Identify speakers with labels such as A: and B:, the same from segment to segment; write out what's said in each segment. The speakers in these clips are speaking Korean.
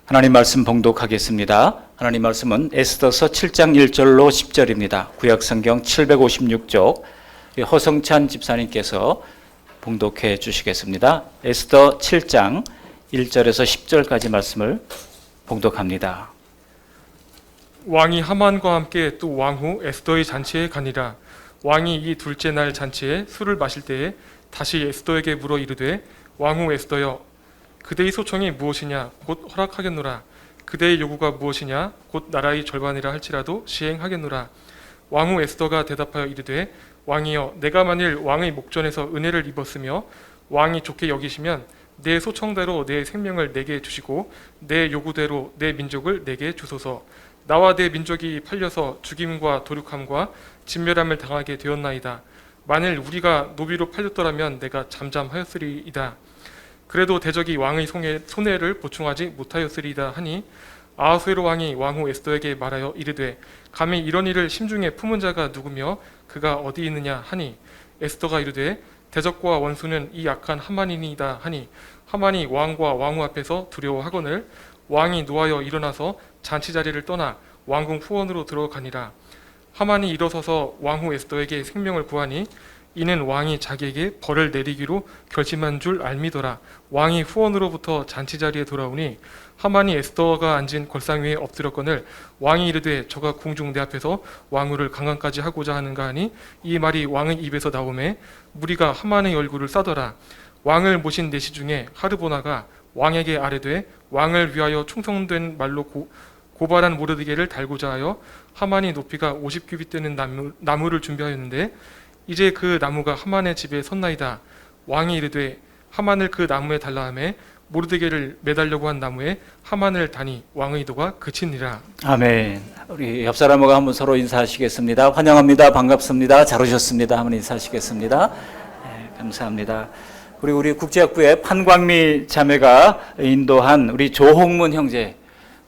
A: 하나님 말씀 봉독하겠습니다. 하나님 말씀은 에스더서 7장 1절로 10절입니다. 구약성경 756쪽 허성찬 집사님께서 봉독해 주시겠습니다. 에스더 7장 1절에서 10절까지 말씀을 봉독합니다.
B: 왕이 하만과 함께 또 왕후 에스더의 잔치에 가니라. 왕이 이 둘째 날 잔치에 술을 마실 때에 다시 에스더에게 물어 이르되, 왕후 에스더여, 그대의 소청이 무엇이냐 곧 허락하겠노라. 그대의 요구가 무엇이냐 곧 나라의 절반이라 할지라도 시행하겠노라. 왕후 에스더가 대답하여 이르되, 왕이여, 내가 만일 왕의 목전에서 은혜를 입었으며 왕이 좋게 여기시면 내 소청대로 내 생명을 내게 주시고 내 요구대로 내 민족을 내게 주소서. 나와 내 민족이 팔려서 죽임과 도륙함과 진멸함을 당하게 되었나이다. 만일 우리가 노비로 팔렸더라면 내가 잠잠하였으리이다. 그래도 대적이 왕의 손해를 보충하지 못하였으리이다 하니, 아하수에로 왕이 왕후 에스더에게 말하여 이르되, 감히 이런 일을 심중에 품은 자가 누구며 그가 어디 있느냐 하니, 에스더가 이르되, 대적과 원수는 이 약한 하만이니이다 하니, 하만이 왕과 왕후 앞에서 두려워하거늘 왕이 노하여 일어나서 잔치 자리를 떠나 왕궁 후원으로 들어가니라. 하만이 일어서서 왕후 에스더에게 생명을 구하니, 이는 왕이 자기에게 벌을 내리기로 결심한 줄 알미더라. 왕이 후원으로부터 잔치 자리에 돌아오니 하만이 에스더가 앉은 걸상 위에 엎드렸거늘 왕이 이르되, 저가 궁중 내 앞에서 왕후를 강간까지 하고자 하는가 하니, 이 말이 왕의 입에서 나오매 무리가 하만의 얼굴을 싸더라. 왕을 모신 내시 중에 하르보나가 왕에게 아뢰되, 왕을 위하여 충성된 말로 고발한 모르드게를 달고자 하여 하만이 높이가 50규빗 되는 나무를 준비하였는데, 이제 그 나무가 하만의 집에 섰나이다. 왕이 이르되, 하만을 그 나무에 달라 하매 모르드게를 매달려고 한 나무에 하만을 다니 왕의 도가 그치니라.
A: 아멘. 우리 옆 사람과 한번 서로 인사하시겠습니다. 환영합니다. 반갑습니다. 잘 오셨습니다. 한번 인사하시겠습니다. 네, 감사합니다. 우리 국제학부의 판광미 자매가 인도한 우리 조홍문 형제,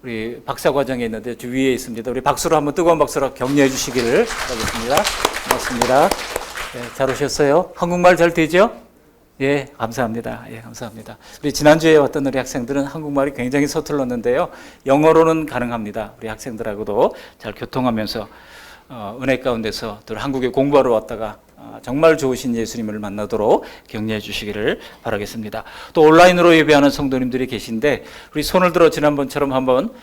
A: 우리 박사과정에 있는데 저 위에 있습니다. 우리 박수로 한번 뜨거운 박수로 격려해 주시기를 바라겠습니다. 고맙습니다. 네, 잘 오셨어요? 한국말 잘 되죠? 예, 감사합니다. 예, 감사합니다. 우리 지난주에 왔던 우리 학생들은 한국말이 굉장히 서툴렀는데요. 영어로는 가능합니다. 우리 학생들하고도 잘 교통하면서 은혜 가운데서 또 한국에 공부하러 왔다가 정말 좋으신 예수님을 만나도록 격려해 주시기를 바라겠습니다. 또 온라인으로 예배하는 성도님들이 계신데 우리 손을 들어 지난번처럼 한번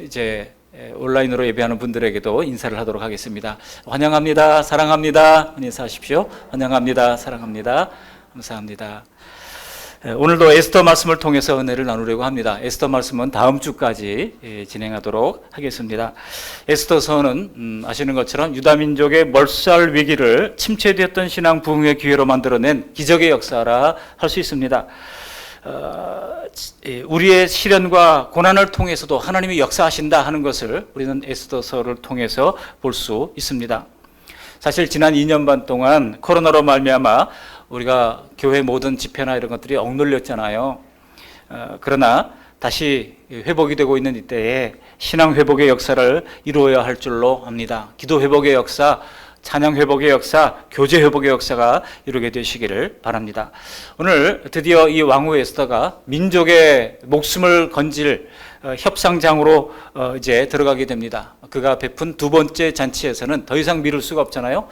A: 이제 온라인으로 예배하는 분들에게도 인사를 하도록 하겠습니다. 환영합니다. 사랑합니다. 인사하십시오. 환영합니다. 사랑합니다. 감사합니다. 오늘도 에스더 말씀을 통해서 은혜를 나누려고 합니다. 에스더 말씀은 다음 주까지 진행하도록 하겠습니다. 에스더서는 아시는 것처럼 유다민족의 몰살 위기를 침체되었던 신앙 부흥의 기회로 만들어낸 기적의 역사라 할 수 있습니다. 우리의 시련과 고난을 통해서도 하나님이 역사하신다 하는 것을 우리는 에스더서를 통해서 볼 수 있습니다. 사실 지난 2년 반 동안 코로나로 말미암아 우리가 교회 모든 집회나 이런 것들이 억눌렸잖아요. 그러나 다시 회복이 되고 있는 이때에 신앙 회복의 역사를 이루어야 할 줄로 압니다. 기도 회복의 역사, 찬양 회복의 역사, 교제 회복의 역사가 이루게 되시기를 바랍니다. 오늘 드디어 이 왕후 에스더가 민족의 목숨을 건질 협상장으로 이제 들어가게 됩니다. 그가 베푼 두 번째 잔치에서는 더 이상 미룰 수가 없잖아요.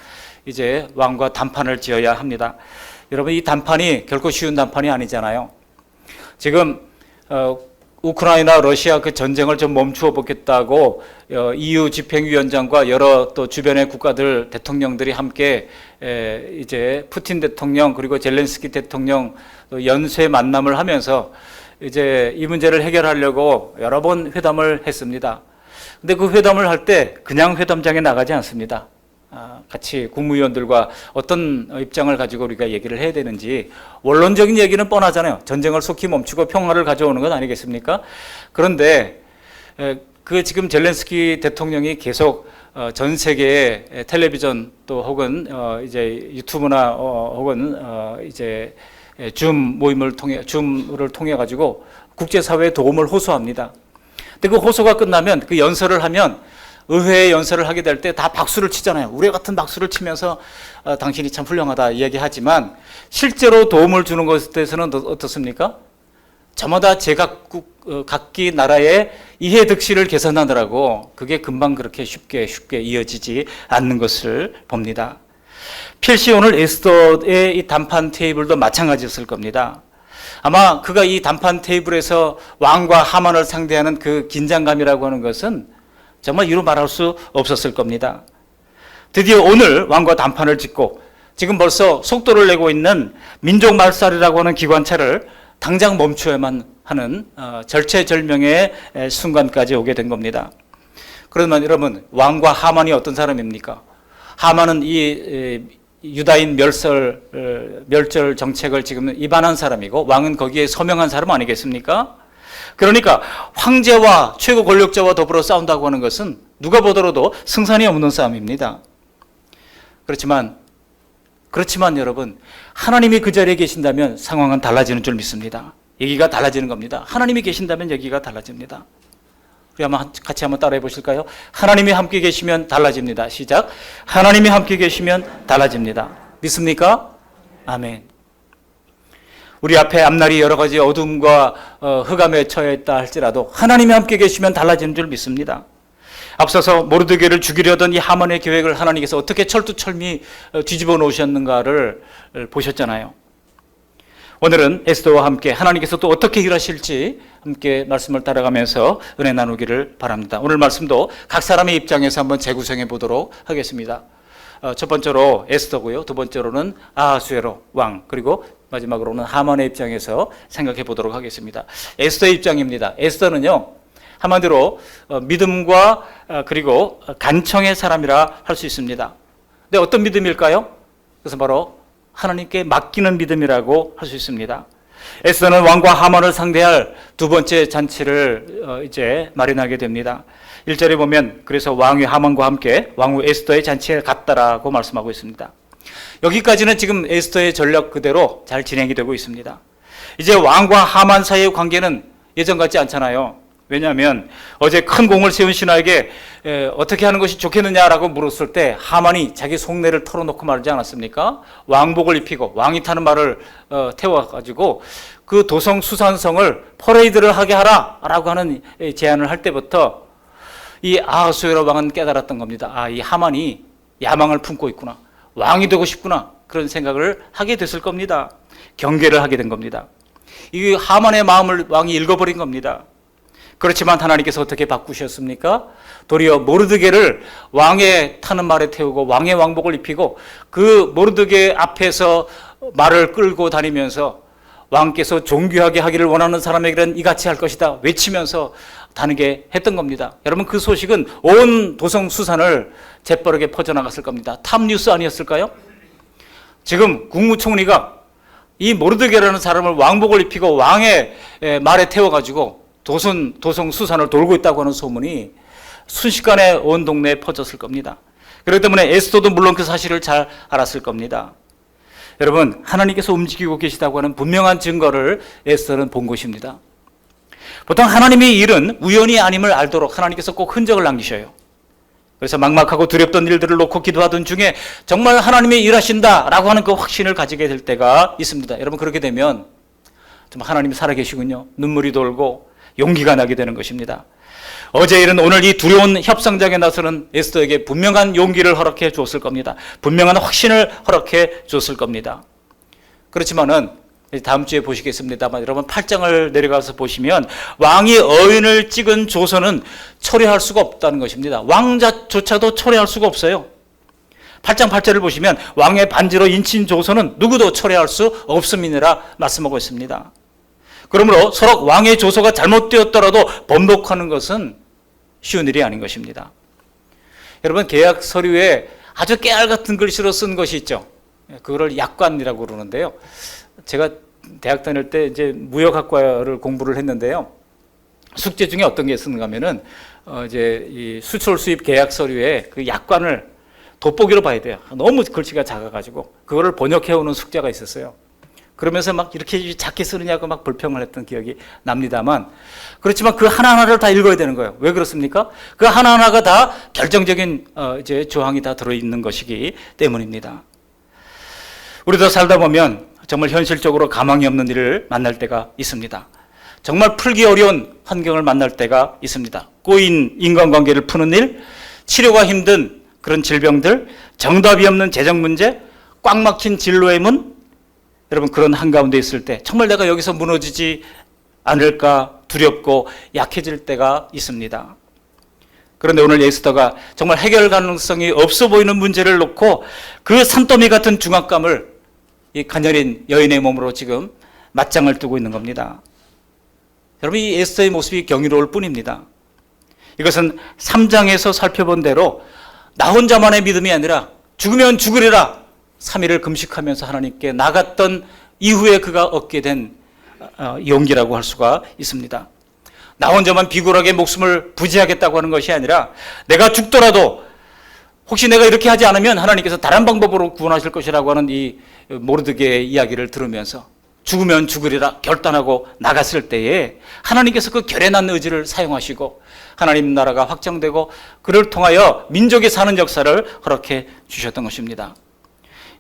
A: 이제 왕과談판을 지어야 합니다. 여러분, 이談판이 결코 쉬운談판이 아니잖아요. 지금 우크라이나 러시아 그 전쟁을 좀 멈추어 보겠다고 EU 집행위원장과 여러 또 주변의 국가들 대통령들이 함께 이제 푸틴 대통령 그리고 젤렌스키 대통령 연쇄 만남을 하면서 이제 이 문제를 해결하려고 여러 번 회담을 했습니다. 근데 그 회담을 할 때 그냥 회담장에 나가지 않습니다. 같이 국무위원들과 어떤 입장을 가지고 우리가 얘기를 해야 되는지, 원론적인 얘기는 뻔하잖아요. 전쟁을 속히 멈추고 평화를 가져오는 것 아니겠습니까? 그런데 그 지금 젤렌스키 대통령이 계속 전 세계의 텔레비전 또 혹은 이제 유튜브나 혹은 이제 줌을 통해 가지고 국제사회의 도움을 호소합니다. 근데 그 호소가 끝나면, 그 연설을 하면, 의회에 연설을 하게 될 때 다 박수를 치잖아요. 우리 같은 박수를 치면서 당신이 참 훌륭하다 이야기하지만 실제로 도움을 주는 것에 대해서는 어떻습니까? 저마다 각기 나라의 이해 득실을 개선하느라고 그게 금방 그렇게 쉽게 이어지지 않는 것을 봅니다. 필시 오늘 에스더의 이 단판 테이블도 마찬가지였을 겁니다. 아마 그가 이 단판 테이블에서 왕과 하만을 상대하는 그 긴장감이라고 하는 것은 정말 이루 말할 수 없었을 겁니다. 드디어 오늘 왕과 단판을 짓고 지금 벌써 속도를 내고 있는 민족 말살이라고 하는 기관차를 당장 멈춰야만 하는 절체절명의 순간까지 오게 된 겁니다. 그러면 여러분, 왕과 하만이 어떤 사람입니까? 하만은 이 유다인 멸절 정책을 지금 위반한 사람이고 왕은 거기에 서명한 사람 아니겠습니까? 그러니까 황제와 최고 권력자와 더불어 싸운다고 하는 것은 누가 보더라도 승산이 없는 싸움입니다. 그렇지만 여러분, 하나님이 그 자리에 계신다면 상황은 달라지는 줄 믿습니다. 얘기가 달라지는 겁니다. 하나님이 계신다면 얘기가 달라집니다. 우리 같이 한번 따라해 보실까요? 하나님이 함께 계시면 달라집니다. 시작. 하나님이 함께 계시면 달라집니다. 믿습니까? 아멘. 우리 앞에 앞날이 여러 가지 어둠과 흑암에 처해 있다 할지라도 하나님이 함께 계시면 달라지는 줄 믿습니다. 앞서서 모르드게를 죽이려던 이 하만의 계획을 하나님께서 어떻게 철두철미 뒤집어 놓으셨는가를 보셨잖아요. 오늘은 에스더와 함께 하나님께서 또 어떻게 일하실지 함께 말씀을 따라가면서 은혜 나누기를 바랍니다. 오늘 말씀도 각 사람의 입장에서 한번 재구성해 보도록 하겠습니다. 첫 번째로 에스더고요. 두 번째로는 아하수에로 왕, 그리고 마지막으로는 하만의 입장에서 생각해 보도록 하겠습니다. 에스더의 입장입니다. 에스더는요, 한마디로 믿음과 그리고 간청의 사람이라 할 수 있습니다. 근데 어떤 믿음일까요? 그것은 바로 하나님께 맡기는 믿음이라고 할 수 있습니다. 에스더는 왕과 하만을 상대할 두 번째 잔치를 이제 마련하게 됩니다. 1절에 보면 그래서 왕이 하만과 함께 왕후 에스더의 잔치에 갔다라고 말씀하고 있습니다. 여기까지는 지금 에스더의 전략 그대로 잘 진행이 되고 있습니다. 이제 왕과 하만 사이의 관계는 예전 같지 않잖아요. 왜냐하면 어제 큰 공을 세운 신하에게 어떻게 하는 것이 좋겠느냐라고 물었을 때 하만이 자기 속내를 털어놓고 말하지 않았습니까? 왕복을 입히고 왕이 타는 말을 태워가지고 그 도성 수산성을 퍼레이드를 하게 하라라고 하는 제안을 할 때부터 이 아하수에로 왕은 깨달았던 겁니다. 아, 이 하만이 야망을 품고 있구나. 왕이 되고 싶구나. 그런 생각을 하게 됐을 겁니다. 경계를 하게 된 겁니다. 이 하만의 마음을 왕이 읽어버린 겁니다. 그렇지만 하나님께서 어떻게 바꾸셨습니까? 도리어 모르드게를 왕의 타는 말에 태우고 왕의 왕복을 입히고 그 모르드게 앞에서 말을 끌고 다니면서 왕께서 존귀하게 하기를 원하는 사람에게는 이같이 할 것이다 외치면서 다니게 했던 겁니다. 여러분, 그 소식은 온 도성 수산을 재빠르게 퍼져나갔을 겁니다. 탑뉴스 아니었을까요? 지금 국무총리가 이 모르드게라는 사람을 왕복을 입히고 왕의 말에 태워가지고 도성 수산을 돌고 있다고 하는 소문이 순식간에 온 동네에 퍼졌을 겁니다. 그렇기 때문에 에스더도 물론 그 사실을 잘 알았을 겁니다. 여러분, 하나님께서 움직이고 계시다고 하는 분명한 증거를 에스더는 본 것입니다. 보통 하나님의 일은 우연이 아님을 알도록 하나님께서 꼭 흔적을 남기셔요. 그래서 막막하고 두렵던 일들을 놓고 기도하던 중에 정말 하나님이 일하신다라고 하는 그 확신을 가지게 될 때가 있습니다. 여러분, 그렇게 되면 정말 하나님이 살아계시군요. 눈물이 돌고 용기가 나게 되는 것입니다. 어제 일은 오늘 이 두려운 협상장에 나서는 에스더에게 분명한 용기를 허락해 주었을 겁니다. 분명한 확신을 허락해 주었을 겁니다. 그렇지만은 다음 주에 보시겠습니다만 여러분 8장을 내려가서 보시면 왕이 어인을 찍은 조선은 초래할 수가 없다는 것입니다. 왕자조차도 초래할 수가 없어요. 8장 8절을 보시면 왕의 반지로 인친 조선은 누구도 초래할 수 없음이니라 말씀하고 있습니다. 그러므로 서로 왕의 조서가 잘못되었더라도 번복하는 것은 쉬운 일이 아닌 것입니다. 여러분, 계약 서류에 아주 깨알 같은 글씨로 쓴 것이 있죠. 그거를 약관이라고 그러는데요. 제가 대학 다닐 때 이제 무역학과를 공부를 했는데요. 숙제 중에 어떤 게 쓰는가 하면은 이제 이 수출 수입 계약 서류에 그 약관을 돋보기로 봐야 돼요. 너무 글씨가 작아가지고 그거를 번역해 오는 숙제가 있었어요. 그러면서 막 이렇게 작게 쓰느냐고 막 불평을 했던 기억이 납니다만, 그렇지만 그 하나하나를 다 읽어야 되는 거예요. 왜 그렇습니까? 그 하나하나가 다 결정적인 이제 조항이 다 들어있는 것이기 때문입니다. 우리도 살다 보면 정말 현실적으로 가망이 없는 일을 만날 때가 있습니다. 정말 풀기 어려운 환경을 만날 때가 있습니다. 꼬인 인간관계를 푸는 일, 치료가 힘든 그런 질병들, 정답이 없는 재정 문제, 꽉 막힌 진로의 문, 여러분 그런 한가운데 있을 때 정말 내가 여기서 무너지지 않을까 두렵고 약해질 때가 있습니다. 그런데 오늘 에스더가 정말 해결 가능성이 없어 보이는 문제를 놓고 그 산더미 같은 중압감을 이 가녀린 여인의 몸으로 지금 맞짱을 뜨고 있는 겁니다. 여러분 이 에스더의 모습이 경이로울 뿐입니다. 이것은 3장에서 살펴본 대로 나 혼자만의 믿음이 아니라 죽으면 죽으리라 3일을 금식하면서 하나님께 나갔던 이후에 그가 얻게 된 용기라고 할 수가 있습니다. 나 혼자만 비굴하게 목숨을 부지하겠다고 하는 것이 아니라 내가 죽더라도 혹시 내가 이렇게 하지 않으면 하나님께서 다른 방법으로 구원하실 것이라고 하는 이 모르드게의 이야기를 들으면서 죽으면 죽으리라 결단하고 나갔을 때에 하나님께서 그 결연한 의지를 사용하시고 하나님 나라가 확장되고 그를 통하여 민족이 사는 역사를 허락해 주셨던 것입니다.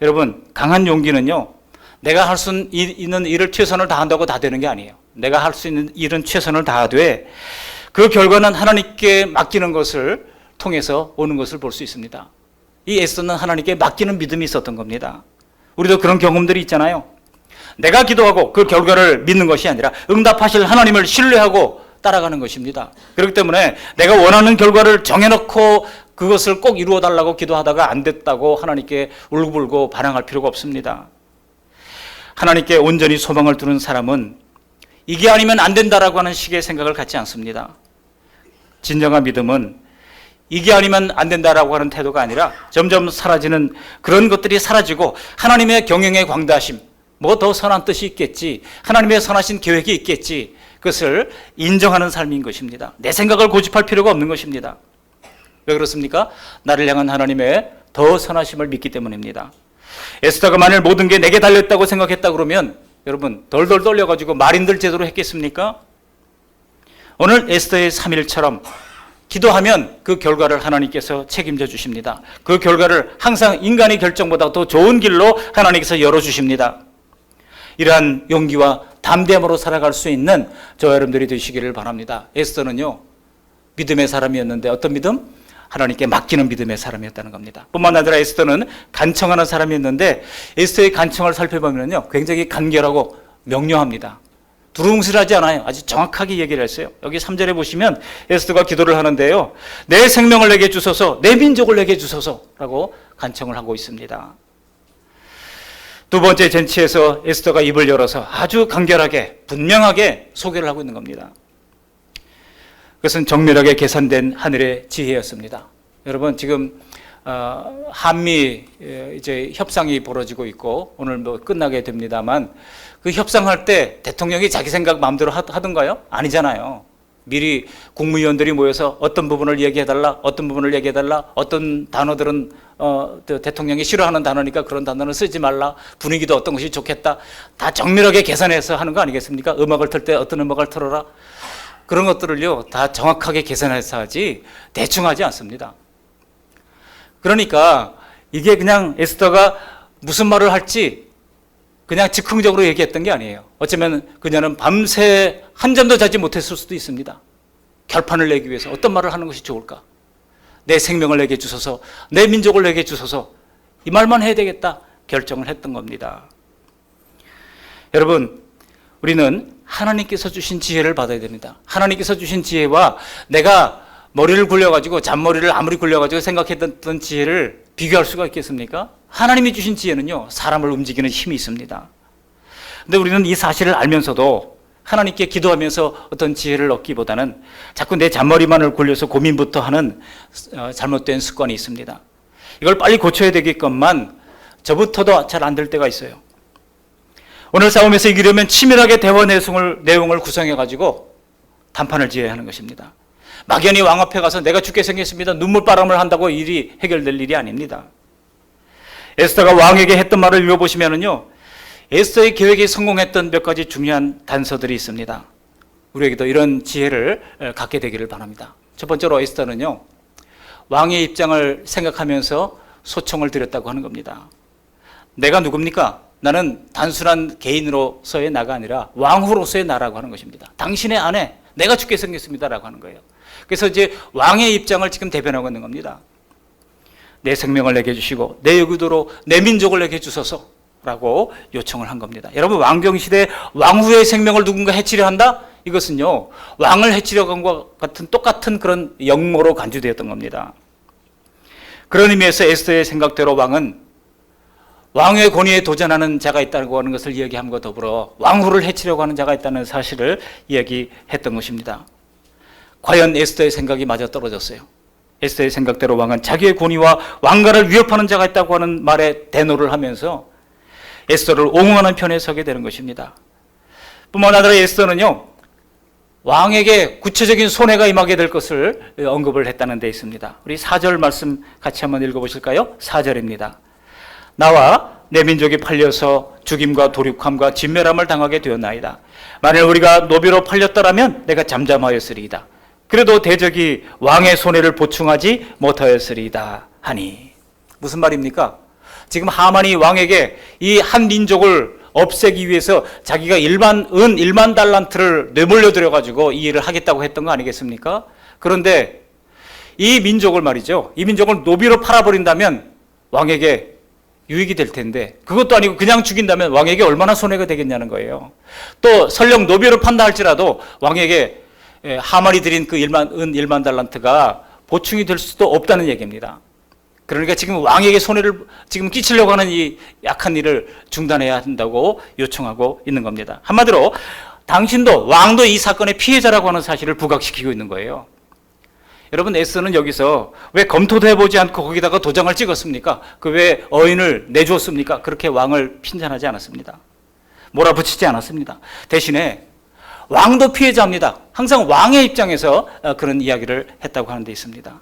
A: 여러분 강한 용기는요 내가 할 수 있는 일을 최선을 다한다고 다 되는 게 아니에요. 내가 할 수 있는 일은 최선을 다하되 그 결과는 하나님께 맡기는 것을 통해서 오는 것을 볼 수 있습니다. 이 에스더는 하나님께 맡기는 믿음이 있었던 겁니다. 우리도 그런 경험들이 있잖아요. 내가 기도하고 그 결과를 믿는 것이 아니라 응답하실 하나님을 신뢰하고 따라가는 것입니다. 그렇기 때문에 내가 원하는 결과를 정해놓고 그것을 꼭 이루어달라고 기도하다가 안 됐다고 하나님께 울고불고 반항할 필요가 없습니다. 하나님께 온전히 소망을 두는 사람은 이게 아니면 안 된다라고 하는 식의 생각을 갖지 않습니다. 진정한 믿음은 이게 아니면 안 된다라고 하는 태도가 아니라 점점 사라지는 그런 것들이 사라지고 하나님의 경영의 광대하심, 뭐 더 선한 뜻이 있겠지, 하나님의 선하신 계획이 있겠지, 그것을 인정하는 삶인 것입니다. 내 생각을 고집할 필요가 없는 것입니다. 왜 그렇습니까? 나를 향한 하나님의 더 선하심을 믿기 때문입니다. 에스더가 만일 모든 게 내게 달렸다고 생각했다 그러면 여러분 덜덜 떨려가지고 말인들 제대로 했겠습니까? 오늘 에스더의 3일처럼 기도하면 그 결과를 하나님께서 책임져 주십니다. 그 결과를 항상 인간의 결정보다 더 좋은 길로 하나님께서 열어주십니다. 이러한 용기와 담대함으로 살아갈 수 있는 저와 여러분들이 되시기를 바랍니다. 에스더는요 믿음의 사람이었는데 어떤 믿음? 하나님께 맡기는 믿음의 사람이었다는 겁니다. 뿐만 아니라 에스더는 간청하는 사람이었는데 에스더의 간청을 살펴보면요 굉장히 간결하고 명료합니다. 두루뭉실하지 않아요. 아주 정확하게 얘기를 했어요. 여기 3절에 보시면 에스더가 기도를 하는데요 내 생명을 내게 주소서, 내 민족을 내게 주소서라고 간청을 하고 있습니다. 두 번째 잔치에서 에스더가 입을 열어서 아주 간결하게 분명하게 소개를 하고 있는 겁니다. 그것은 정밀하게 계산된 하늘의 지혜였습니다. 여러분 지금 한미 이제 협상이 벌어지고 있고 오늘 뭐 끝나게 됩니다만 그 협상할 때 대통령이 자기 생각 마음대로 하던가요? 아니잖아요. 미리 국무위원들이 모여서 어떤 부분을 얘기해달라, 어떤 부분을 얘기해달라, 어떤 단어들은 대통령이 싫어하는 단어니까 그런 단어는 쓰지 말라, 분위기도 어떤 것이 좋겠다, 다 정밀하게 계산해서 하는 거 아니겠습니까? 음악을 틀 때 어떤 음악을 틀어라, 그런 것들을요 다 정확하게 계산해서 하지 대충 하지 않습니다. 그러니까 이게 그냥 에스더가 무슨 말을 할지 그냥 즉흥적으로 얘기했던 게 아니에요. 어쩌면 그녀는 밤새 한잠도 자지 못했을 수도 있습니다. 결판을 내기 위해서 어떤 말을 하는 것이 좋을까? 내 생명을 내게 주소서, 내 민족을 내게 주소서, 이 말만 해야 되겠다 결정을 했던 겁니다. 여러분 우리는 하나님께서 주신 지혜를 받아야 됩니다. 하나님께서 주신 지혜와 내가 머리를 굴려가지고 잔머리를 아무리 굴려가지고 생각했던 지혜를 비교할 수가 있겠습니까? 하나님이 주신 지혜는요 사람을 움직이는 힘이 있습니다. 근데 우리는 이 사실을 알면서도 하나님께 기도하면서 어떤 지혜를 얻기보다는 자꾸 내 잔머리만을 굴려서 고민부터 하는 잘못된 습관이 있습니다. 이걸 빨리 고쳐야 되겠건만 저부터도 잘 안 될 때가 있어요. 오늘 싸움에서 이기려면 치밀하게 대화 내용을 구성해가지고 단판을 지어야 하는 것입니다. 막연히 왕 앞에 가서 내가 죽게 생겼습니다, 눈물바람을 한다고 일이 해결될 일이 아닙니다. 에스더가 왕에게 했던 말을 읽어보시면요 에스더의 계획이 성공했던 몇 가지 중요한 단서들이 있습니다. 우리에게도 이런 지혜를 갖게 되기를 바랍니다. 첫 번째로 에스더는요 왕의 입장을 생각하면서 소청을 드렸다고 하는 겁니다. 내가 누굽니까? 나는 단순한 개인으로서의 나가 아니라 왕후로서의 나라고 하는 것입니다. 당신의 아내, 내가 죽게 생겼습니다라고 하는 거예요. 그래서 이제 왕의 입장을 지금 대변하고 있는 겁니다. 내 생명을 내게 주시고 내 의도로 내 민족을 내게 주소서라고 요청을 한 겁니다. 여러분, 왕정시대 왕후의 생명을 누군가 해치려 한다? 이것은요, 왕을 해치려 한 것 같은 똑같은 그런 역모로 간주되었던 겁니다. 그런 의미에서 에스더의 생각대로 왕은 왕의 권위에 도전하는 자가 있다고 하는 것을 이야기함과 더불어 왕후를 해치려고 하는 자가 있다는 사실을 이야기했던 것입니다. 과연 에스더의 생각이 맞아떨어졌어요. 에스더의 생각대로 왕은 자기의 권위와 왕가를 위협하는 자가 있다고 하는 말에 대노를 하면서 에스더를 옹호하는 편에 서게 되는 것입니다. 뿐만 아니라 에스더는요, 왕에게 구체적인 손해가 임하게 될 것을 언급을 했다는 데 있습니다. 우리 4절 말씀 같이 한번 읽어보실까요? 4절입니다. 나와 내 민족이 팔려서 죽임과 도륙함과 진멸함을 당하게 되었나이다. 만일 우리가 노비로 팔렸더라면 내가 잠잠하였으리이다. 그래도 대적이 왕의 손해를 보충하지 못하였으리이다 하니. 무슨 말입니까? 지금 하만이 왕에게 이 한 민족을 없애기 위해서 자기가 은 1만 달란트를 뇌물려 드려가지고 이 일을 하겠다고 했던 거 아니겠습니까? 그런데 이 민족을 말이죠, 이 민족을 노비로 팔아버린다면 왕에게 유익이 될 텐데, 그것도 아니고 그냥 죽인다면 왕에게 얼마나 손해가 되겠냐는 거예요. 또 설령 노비로 판다 할지라도 왕에게 하만이 드린 그 은 1만 달란트가 보충이 될 수도 없다는 얘기입니다. 그러니까 지금 왕에게 손해를 지금 끼치려고 하는 이 약한 일을 중단해야 한다고 요청하고 있는 겁니다. 한마디로 당신도, 왕도 이 사건의 피해자라고 하는 사실을 부각시키고 있는 거예요. 여러분, 에스더는 여기서 왜 검토도 해보지 않고 거기다가 도장을 찍었습니까? 그 왜 어인을 내주었습니까? 그렇게 왕을 핀잔하지 않았습니다. 몰아붙이지 않았습니다. 대신에 왕도 피해자입니다. 항상 왕의 입장에서 그런 이야기를 했다고 하는 데 있습니다.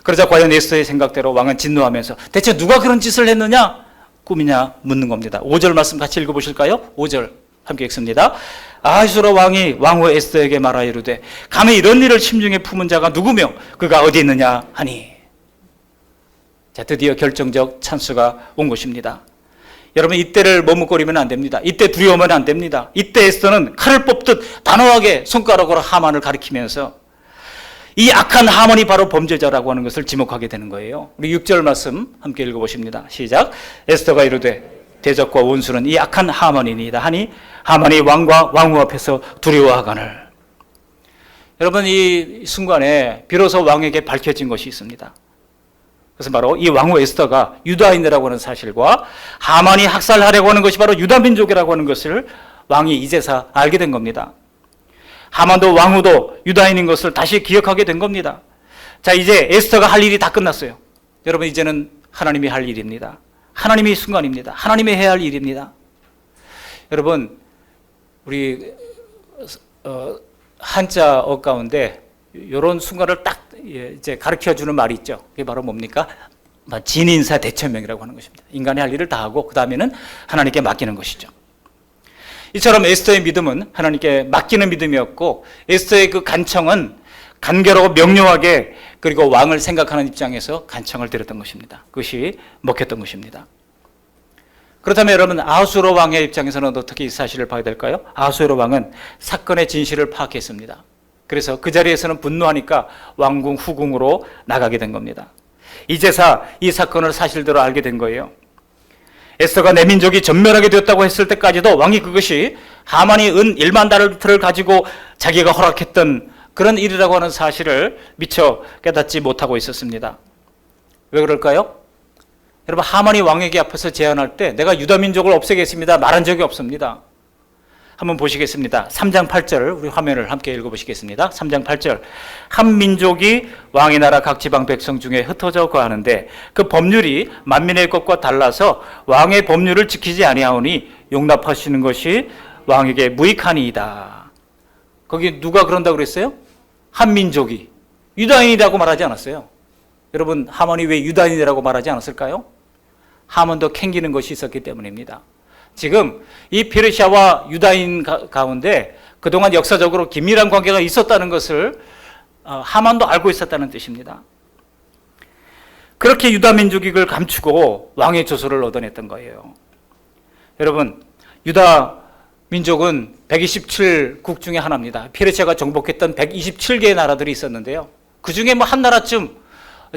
A: 그러자 과연 에스더의 생각대로 왕은 진노하면서 대체 누가 그런 짓을 했느냐? 꿈이냐? 묻는 겁니다. 5절 말씀 같이 읽어보실까요? 5절 함께 읽습니다. 아하수로 왕이 왕후 에스더에게 말하 이르되 감히 이런 일을 심중에 품은 자가 누구며 그가 어디 있느냐 하니. 자, 드디어 결정적 찬스가 온 것입니다. 여러분, 이때를 머뭇거리면 안 됩니다. 이때 두려우면 안 됩니다. 이때 에스더는 칼을 뽑듯 단호하게 손가락으로 하만을 가리키면서 이 악한 하만이 바로 범죄자라고 하는 것을 지목하게 되는 거예요. 우리 6절 말씀 함께 읽어보십니다. 시작. 에스더가 이르되 대적과 원수는 이 악한 하만이니이다 하니 하만이 왕과 왕후 앞에서 두려워하거늘. 여러분, 이 순간에 비로소 왕에게 밝혀진 것이 있습니다. 그래서 바로 이 왕후 에스더가 유다인이라고 하는 사실과 하만이 학살하려고 하는 것이 바로 유다 민족이라고 하는 것을 왕이 이제서 알게 된 겁니다. 하만도 왕후도 유다인인 것을 다시 기억하게 된 겁니다. 자, 이제 에스더가 할 일이 다 끝났어요. 여러분, 이제는 하나님이 할 일입니다. 하나님의 순간입니다. 하나님이 해야 할 일입니다. 여러분, 우리 한자어 가운데 이런 순간을 딱 이제 가르쳐주는 말이 있죠. 그게 바로 뭡니까? 진인사 대천명이라고 하는 것입니다. 인간이 할 일을 다 하고 그 다음에는 하나님께 맡기는 것이죠. 이처럼 에스더의 믿음은 하나님께 맡기는 믿음이었고, 에스더의 그 간청은 간결하고 명료하게, 그리고 왕을 생각하는 입장에서 간청을 드렸던 것입니다. 그것이 먹혔던 것입니다. 그렇다면 여러분, 아하수에로 왕의 입장에서는 어떻게 이 사실을 봐야 될까요? 아하수에로 왕은 사건의 진실을 파악했습니다. 그래서 그 자리에서는 분노하니까 왕궁 후궁으로 나가게 된 겁니다. 이제서 이 사건을 사실대로 알게 된 거예요. 에스더가 내 민족이 전멸하게 되었다고 했을 때까지도 왕이 그것이 하만이 은 1만 달란트를 가지고 자기가 허락했던 그런 일이라고 하는 사실을 미처 깨닫지 못하고 있었습니다. 왜 그럴까요? 여러분, 하만이 왕에게 앞에서 제안할 때 내가 유다 민족을 없애겠습니다 말한 적이 없습니다. 한번 보시겠습니다. 3장 8절 우리 화면을 함께 읽어보시겠습니다. 3장 8절. 한 민족이 왕의 나라 각 지방 백성 중에 흩어져 거하는데 그 법률이 만민의 것과 달라서 왕의 법률을 지키지 아니하오니 용납하시는 것이 왕에게 무익하니이다. 거기 누가 그런다고 그랬어요? 한 민족이. 유다인이라고 말하지 않았어요. 여러분, 하만이 왜 유다인이라고 말하지 않았을까요? 하만도 캥기는 것이 있었기 때문입니다. 지금 이 페르시아와 유다인 가운데 그동안 역사적으로 긴밀한 관계가 있었다는 것을 하만도 알고 있었다는 뜻입니다. 그렇게 유다 민족익을 감추고 왕의 조소를 얻어냈던 거예요. 여러분, 유다 민족은 127국 중에 하나입니다. 페르시아가 정복했던 127개의 나라들이 있었는데요. 그 중에 뭐 한 나라쯤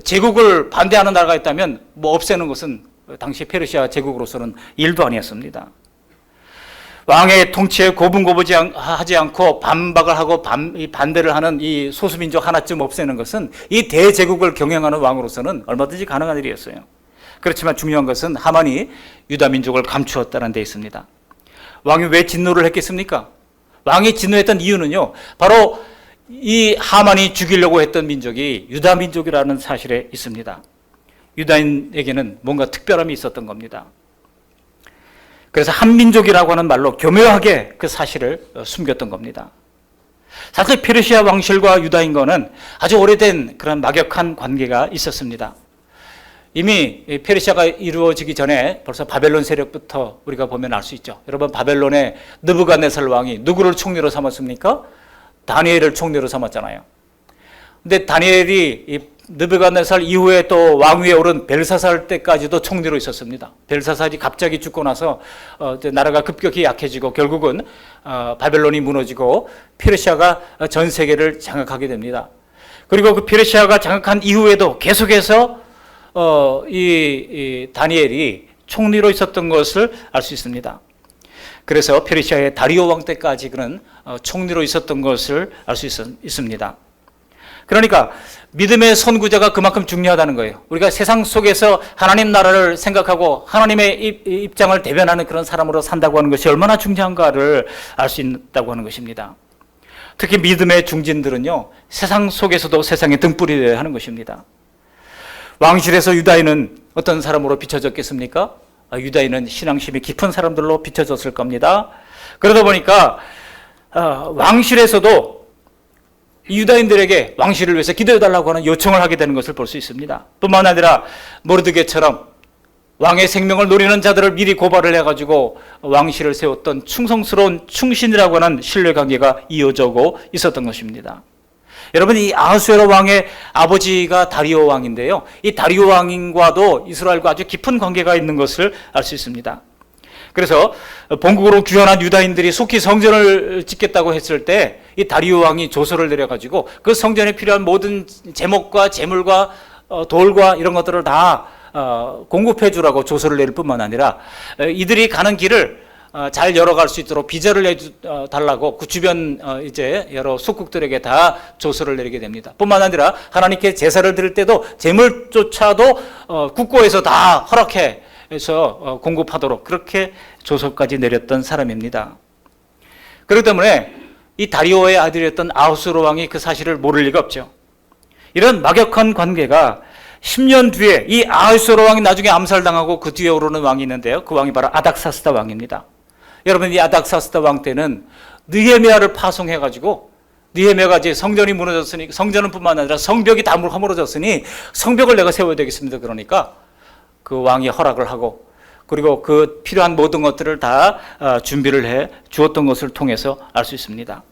A: 제국을 반대하는 나라가 있다면 뭐 없애는 것은 당시 페르시아 제국으로서는 일도 아니었습니다. 왕의 통치에 고분고분하지 않고 반박을 하고 반대를 하는 이 소수민족 하나쯤 없애는 것은 이 대제국을 경영하는 왕으로서는 얼마든지 가능한 일이었어요. 그렇지만 중요한 것은 하만이 유다 민족을 감추었다는 데 있습니다. 왕이 왜 진노를 했겠습니까? 왕이 진노했던 이유는요, 바로 이 하만이 죽이려고 했던 민족이 유다 민족이라는 사실에 있습니다. 유다인에게는 뭔가 특별함이 있었던 겁니다. 그래서 한민족이라고 하는 말로 교묘하게 그 사실을 숨겼던 겁니다. 사실 페르시아 왕실과 유다인과는 아주 오래된 그런 막역한 관계가 있었습니다. 이미 페르시아가 이루어지기 전에 벌써 바벨론 세력부터 우리가 보면 알 수 있죠. 여러분, 바벨론의 느부갓네살 왕이 누구를 총리로 삼았습니까? 다니엘을 총리로 삼았잖아요. 근데 다니엘이 이 느부갓네살 이후에 또 왕위에 오른 벨사살 때까지도 총리로 있었습니다. 벨사살이 갑자기 죽고 나서 나라가 급격히 약해지고 결국은 바벨론이 무너지고 페르시아가 전 세계를 장악하게 됩니다. 그리고 그 페르시아가 장악한 이후에도 계속해서 이 다니엘이 총리로 있었던 것을 알 수 있습니다. 그래서 페르시아의 다리오 왕 때까지 그는 총리로 있었던 것을 알 수 있습니다. 그러니까 믿음의 선구자가 그만큼 중요하다는 거예요. 우리가 세상 속에서 하나님 나라를 생각하고 하나님의 입장을 대변하는 그런 사람으로 산다고 하는 것이 얼마나 중요한가를 알 수 있다고 하는 것입니다. 특히 믿음의 중진들은요, 세상 속에서도 세상의 등불이 되어야 하는 것입니다. 왕실에서 유다인은 어떤 사람으로 비춰졌겠습니까? 유다인은 신앙심이 깊은 사람들로 비춰졌을 겁니다. 그러다 보니까 왕실에서도 유다인들에게 왕실을 위해서 기도해달라고 하는 요청을 하게 되는 것을 볼 수 있습니다. 뿐만 아니라 모르드게처럼 왕의 생명을 노리는 자들을 미리 고발을 해가지고 왕실을 세웠던 충성스러운 충신이라고 하는 신뢰관계가 이어져고 있었던 것입니다. 여러분, 이 아하수에로 왕의 아버지가 다리오 왕인데요, 이 다리오 왕과도 이스라엘과 아주 깊은 관계가 있는 것을 알 수 있습니다. 그래서 본국으로 귀환한 유다인들이 속히 성전을 짓겠다고 했을 때 이 다리오 왕이 조서를 내려가지고 그 성전에 필요한 모든 제목과 제물과 돌과 이런 것들을 다 공급해 주라고 조서를 내릴 뿐만 아니라 이들이 가는 길을 잘 열어갈 수 있도록 비자를 내달라고 그 주변 이제 여러 속국들에게 다 조서를 내리게 됩니다. 뿐만 아니라 하나님께 제사를 드릴 때도 제물조차도 국고에서 다 허락해서 공급하도록 그렇게 조서까지 내렸던 사람입니다. 그렇기 때문에 이 다리오의 아들이었던 아하수에로 왕이 그 사실을 모를 리가 없죠. 이런 막역한 관계가 10년 뒤에 이 아하수에로 왕이 나중에 암살당하고 그 뒤에 오르는 왕이 있는데요, 그 왕이 바로 아닥사스다 왕입니다. 여러분, 이 아닥사스다 왕 때는 느헤미야를 파송해가지고 느헤미야가 이제 성전이 무너졌으니 성전은 뿐만 아니라 성벽이 다 허물어졌으니 성벽을 내가 세워야 되겠습니다. 그러니까 그 왕이 허락을 하고 그리고 그 필요한 모든 것들을 다 준비를 해 주었던 것을 통해서 알 수 있습니다.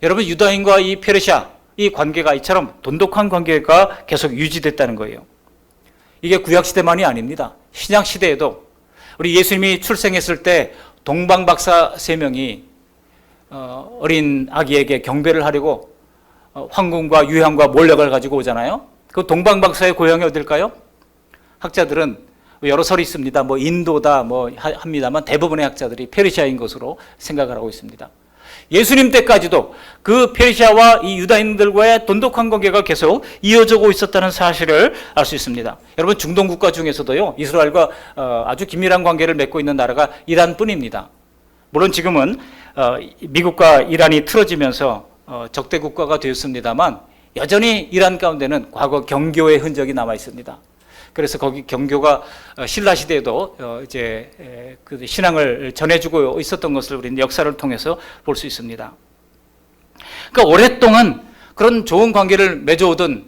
A: 여러분, 유다인과 이 페르시아 이 관계가 이처럼 돈독한 관계가 계속 유지됐다는 거예요. 이게 구약시대만이 아닙니다. 신약시대에도 우리 예수님이 출생했을 때 동방박사 3명이 어린 아기에게 경배를 하려고 황금과 유향과 몰약을 가지고 오잖아요. 그 동방박사의 고향이 어딜까요? 학자들은 여러 설이 있습니다. 뭐 인도다 뭐 합니다만 대부분의 학자들이 페르시아인 것으로 생각을 하고 있습니다. 예수님 때까지도 그 페르시아와 이 유다인들과의 돈독한 관계가 계속 이어지고 있었다는 사실을 알 수 있습니다. 여러분, 중동 국가 중에서도요, 이스라엘과 아주 긴밀한 관계를 맺고 있는 나라가 이란뿐입니다. 물론 지금은 미국과 이란이 틀어지면서 적대 국가가 되었습니다만 여전히 이란 가운데는 과거 경교의 흔적이 남아 있습니다. 그래서 거기 경교가 신라 시대에도 이제 그 신앙을 전해주고 있었던 것을 우리는 역사를 통해서 볼 수 있습니다. 그러니까 오랫동안 그런 좋은 관계를 맺어오던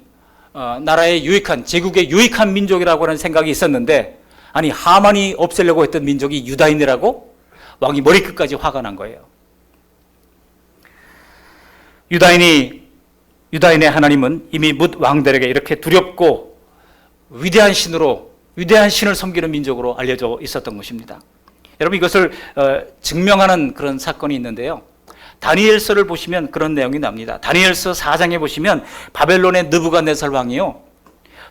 A: 나라의 유익한 제국의 유익한 민족이라고 하는 생각이 있었는데, 아니 하만이 없애려고 했던 민족이 유다인이라고 왕이 머리끝까지 화가 난 거예요. 유다인의 하나님은 이미 뭇 왕들에게 이렇게 두렵고 위대한 신을 섬기는 민족으로 알려져 있었던 것입니다. 여러분 이것을 증명하는 그런 사건이 있는데요. 다니엘서를 보시면 그런 내용이 납니다. 다니엘서 4장에 보시면 바벨론의 느부갓네살 왕이요,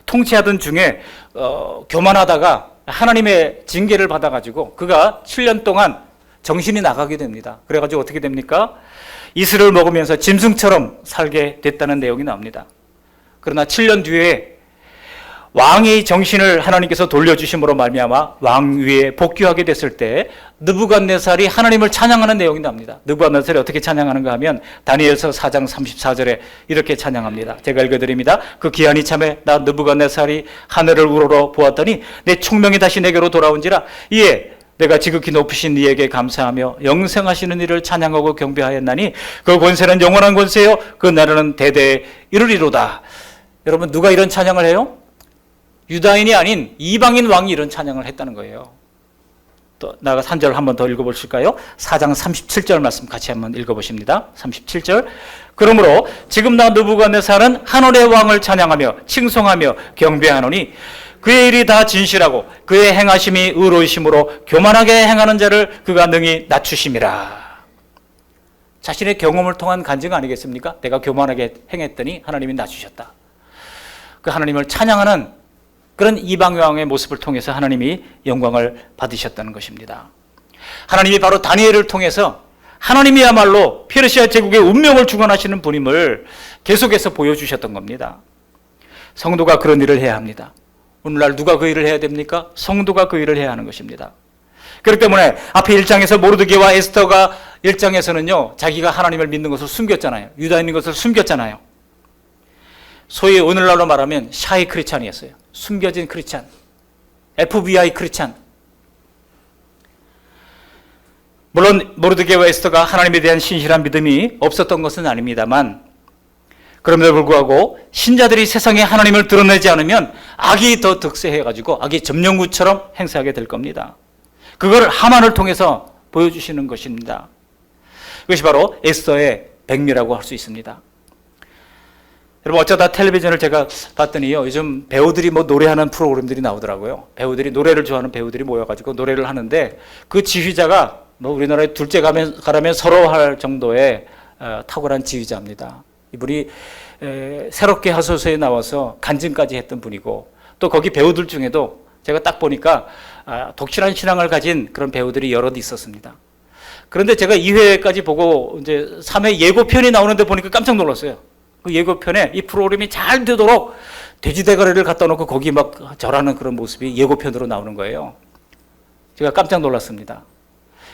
A: 통치하던 중에 교만하다가 하나님의 징계를 받아가지고 그가 7년 동안 정신이 나가게 됩니다. 그래가지고 어떻게 됩니까? 이슬을 먹으면서 짐승처럼 살게 됐다는 내용이 나옵니다. 그러나 7년 뒤에 왕의 정신을 하나님께서 돌려주심으로 말미암아 왕위에 복귀하게 됐을 때 느부갓네살이 하나님을 찬양하는 내용이 납니다. 느부갓네살이 어떻게 찬양하는가 하면 다니엘서 4장 34절에 이렇게 찬양합니다. 제가 읽어드립니다. 그 기한이 참에 나 느부갓네살이 하늘을 우러러 보았더니 내 총명이 다시 내게로 돌아온지라. 이에 내가 지극히 높으신 이에게 감사하며 영생하시는 이를 찬양하고 경배하였나니 그 권세는 영원한 권세요 그 나라는 대대에 이르리로다. 여러분 누가 이런 찬양을 해요? 유다인이 아닌 이방인 왕이 이런 찬양을 했다는 거예요. 또 나가 3절 한번 더 읽어보실까요? 4장 37절 말씀 같이 한번 읽어보십니다. 37절. 그러므로 지금 나 느부갓네살은 하늘의 왕을 찬양하며 칭송하며 경배하노니 그의 일이 다 진실하고 그의 행하심이 의로우심으로 교만하게 행하는 자를 그가 능히 낮추심이라. 자신의 경험을 통한 간증 아니겠습니까? 내가 교만하게 행했더니 하나님이 낮추셨다. 그 하나님을 찬양하는 그런 이방 왕의 모습을 통해서 하나님이 영광을 받으셨다는 것입니다. 하나님이 바로 다니엘을 통해서 하나님이야말로 페르시아 제국의 운명을 주관하시는 분임을 계속해서 보여주셨던 겁니다. 성도가 그런 일을 해야 합니다. 오늘날 누가 그 일을 해야 됩니까? 성도가 그 일을 해야 하는 것입니다. 그렇기 때문에 앞에 1장에서 모르드게와 에스더가 1장에서는요 자기가 하나님을 믿는 것을 숨겼잖아요. 유다인인 것을 숨겼잖아요. 소위 오늘날로 말하면 샤이 크리스찬이었어요. 숨겨진 크리스찬, FBI 크리스찬. 물론 모르드게와 에스더가 하나님에 대한 신실한 믿음이 없었던 것은 아닙니다만 그럼에도 불구하고 신자들이 세상에 하나님을 드러내지 않으면 악이 더 득세해가지고 악이 점령구처럼 행사하게 될 겁니다. 그걸 하만을 통해서 보여주시는 것입니다. 그것이 바로 에스더의 백미라고 할 수 있습니다. 여러분 어쩌다 텔레비전을 제가 봤더니요 요즘 배우들이 뭐 노래하는 프로그램들이 나오더라고요. 배우들이 노래를 좋아하는 배우들이 모여가지고 노래를 하는데 그 지휘자가 뭐 우리나라에 둘째 가라면 서러워할 정도의 탁월한 지휘자입니다. 이분이 새롭게 하소서에 나와서 간증까지 했던 분이고 또 거기 배우들 중에도 제가 딱 보니까 독실한 신앙을 가진 그런 배우들이 여럿 있었습니다. 그런데 제가 2회까지 보고 이제 3회 예고편이 나오는데 보니까 깜짝 놀랐어요. 그 예고편에 이 프로그램이 잘 되도록 돼지 대가리를 갖다 놓고 거기 막 절하는 그런 모습이 예고편으로 나오는 거예요. 제가 깜짝 놀랐습니다.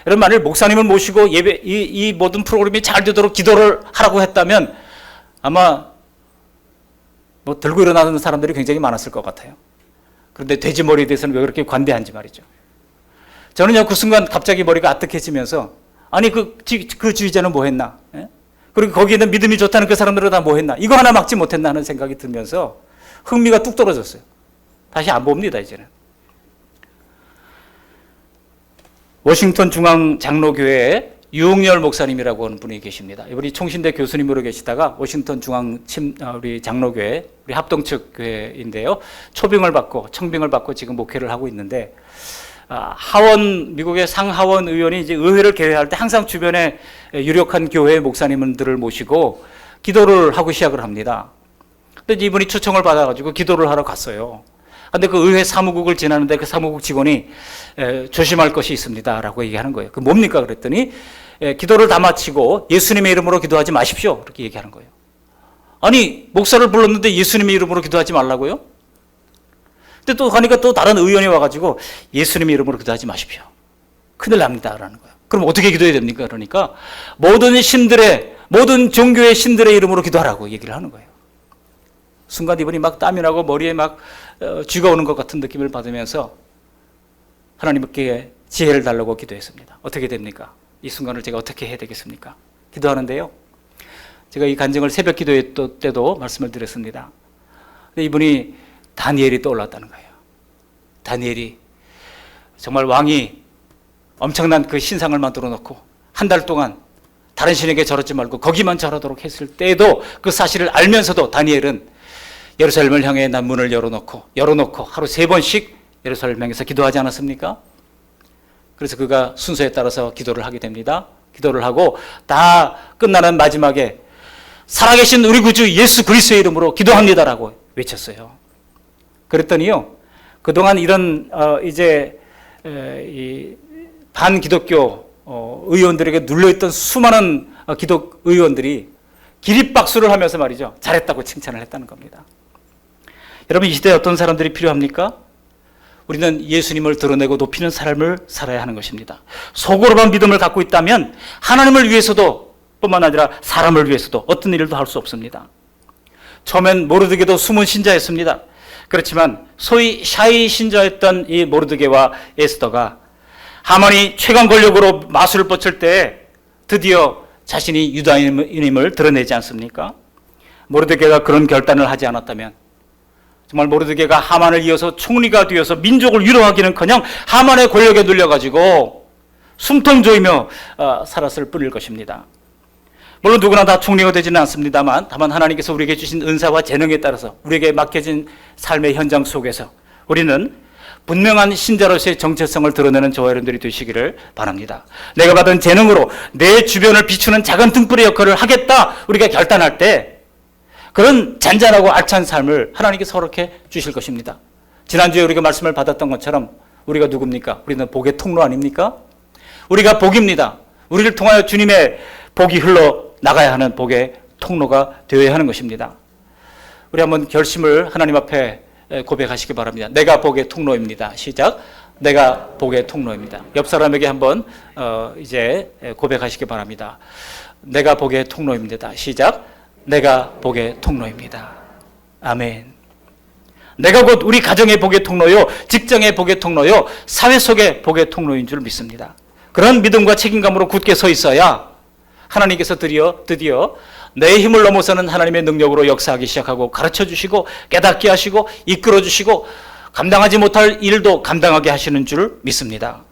A: 여러분 만일 목사님을 모시고 예배 이 모든 프로그램이 잘 되도록 기도를 하라고 했다면 아마 뭐 들고 일어나는 사람들이 굉장히 많았을 것 같아요. 그런데 돼지 머리에 대해서는 왜 그렇게 관대한지 말이죠. 저는요 그 순간 갑자기 머리가 아득해지면서 아니 그 주의자는 뭐 했나? 예? 그리고 거기에 있는 믿음이 좋다는 그 사람들은 다 뭐 했나? 이거 하나 막지 못했나 하는 생각이 들면서 흥미가 뚝 떨어졌어요. 다시 안 봅니다 이제는. 워싱턴 중앙장로교회에 유흥열 목사님이라고 하는 분이 계십니다. 이분이 총신대 교수님으로 계시다가 워싱턴 우리 장로교회, 우리 합동측 교회인데요. 초빙을 받고 청빙을 받고 지금 목회를 하고 있는데 미국의 상하원 의원이 이제 의회를 개회할 때 항상 주변에 유력한 교회 목사님들을 모시고 기도를 하고 시작을 합니다. 근데 이분이 초청을 받아가지고 기도를 하러 갔어요. 근데 그 의회 사무국을 지나는데 그 사무국 직원이 조심할 것이 있습니다라고 얘기하는 거예요. 그 뭡니까? 그랬더니 기도를 다 마치고 예수님의 이름으로 기도하지 마십시오. 그렇게 얘기하는 거예요. 아니 목사를 불렀는데 예수님의 이름으로 기도하지 말라고요? 근데 또 가니까 또 다른 의원이 와가지고 예수님의 이름으로 기도하지 마십시오. 큰일 납니다라는 거예요. 그럼 어떻게 기도해야 됩니까? 그러니까 모든 종교의 신들의 이름으로 기도하라고 얘기를 하는 거예요. 순간 이분이 막 땀이 나고 머리에 막 쥐가 오는 것 같은 느낌을 받으면서 하나님께 지혜를 달라고 기도했습니다. 어떻게 됩니까? 이 순간을 제가 어떻게 해야 되겠습니까? 기도하는데요. 제가 이 간증을 새벽 기도회 때도 말씀을 드렸습니다. 근데 이분이 다니엘이 떠올랐다는 거예요. 다니엘이 정말 왕이 엄청난 그 신상을 만들어 놓고 한 달 동안 다른 신에게 절하지 말고 거기만 절하도록 했을 때에도 그 사실을 알면서도 다니엘은 예루살렘을 향해 난 문을 열어놓고 하루 3번씩 예루살렘 향해서 기도하지 않았습니까? 그래서 그가 순서에 따라서 기도를 하게 됩니다. 기도를 하고 다 끝나는 마지막에 살아계신 우리 구주 예수 그리스도의 이름으로 기도합니다라고 외쳤어요. 그랬더니요, 그동안 이런 이 반기독교 의원들에게 눌려있던 수많은 기독 의원들이 기립박수를 하면서 말이죠, 잘했다고 칭찬을 했다는 겁니다. 여러분, 이 시대에 어떤 사람들이 필요합니까? 우리는 예수님을 드러내고 높이는 삶을 살아야 하는 것입니다. 속으로만 믿음을 갖고 있다면 하나님을 위해서도 뿐만 아니라 사람을 위해서도 어떤 일도 할 수 없습니다. 처음엔 모르드게도 숨은 신자였습니다. 그렇지만 소위 샤이 신자였던 이 모르드게와 에스더가 하만이 최강 권력으로 마술을 뻗칠 때 드디어 자신이 유다인임을 드러내지 않습니까? 모르드게가 그런 결단을 하지 않았다면 정말 모르드게가 하만을 이어서 총리가 되어서 민족을 위로하기는커녕 하만의 권력에 눌려가지고 숨통 조이며 살았을 뿐일 것입니다. 물론 누구나 다 총리가 되지는 않습니다만, 다만 하나님께서 우리에게 주신 은사와 재능에 따라서 우리에게 맡겨진 삶의 현장 속에서 우리는 분명한 신자로서의 정체성을 드러내는 저와 여러분들이 되시기를 바랍니다. 내가 받은 재능으로 내 주변을 비추는 작은 등불의 역할을 하겠다 우리가 결단할 때 그런 잔잔하고 알찬 삶을 하나님께서 허락해 주실 것입니다. 지난주에 우리가 말씀을 받았던 것처럼 우리가 누굽니까? 우리는 복의 통로 아닙니까? 우리가 복입니다. 우리를 통하여 주님의 복이 흘러나가야 하는 복의 통로가 되어야 하는 것입니다. 우리 한번 결심을 하나님 앞에 고백하시기 바랍니다. 내가 복의 통로입니다. 시작. 내가 복의 통로입니다. 옆 사람에게 한번 이제 고백하시기 바랍니다. 내가 복의 통로입니다. 시작. 내가 복의 통로입니다. 아멘. 내가 곧 우리 가정의 복의 통로요, 직장의 복의 통로요, 사회 속의 복의 통로인 줄 믿습니다. 그런 믿음과 책임감으로 굳게 서 있어야 하나님께서 드디어 내 힘을 넘어서는 하나님의 능력으로 역사하기 시작하고 가르쳐 주시고 깨닫게 하시고 이끌어 주시고 감당하지 못할 일도 감당하게 하시는 줄 믿습니다.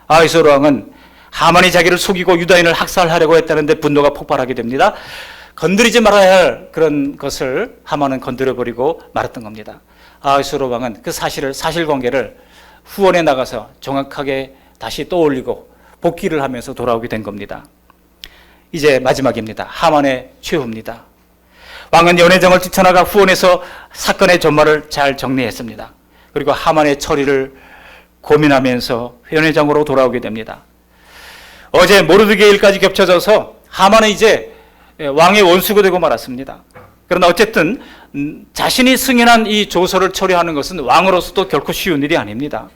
A: 아하스웨로 왕은 하만이 자기를 속이고 유다인을 학살하려고 했다는데 분노가 폭발하게 됩니다. 건드리지 말아야 할 그런 것을 하만은 건드려버리고 말았던 겁니다. 아하스웨로 왕은 그 사실관계를 후원에 나가서 정확하게 다시 떠올리고 복귀를 하면서 돌아오게 된 겁니다. 이제 마지막입니다. 하만의 최후입니다. 왕은 연회장을 뛰쳐나가 후원에서 사건의 전말을 잘 정리했습니다. 그리고 하만의 처리를 고민하면서 연회장으로 돌아오게 됩니다. 어제 모르드게 일까지 겹쳐져서 하만은 이제 왕의 원수가 되고 말았습니다. 그러나 어쨌든 자신이 승인한 이 조서를 처리하는 것은 왕으로서도 결코 쉬운 일이 아닙니다.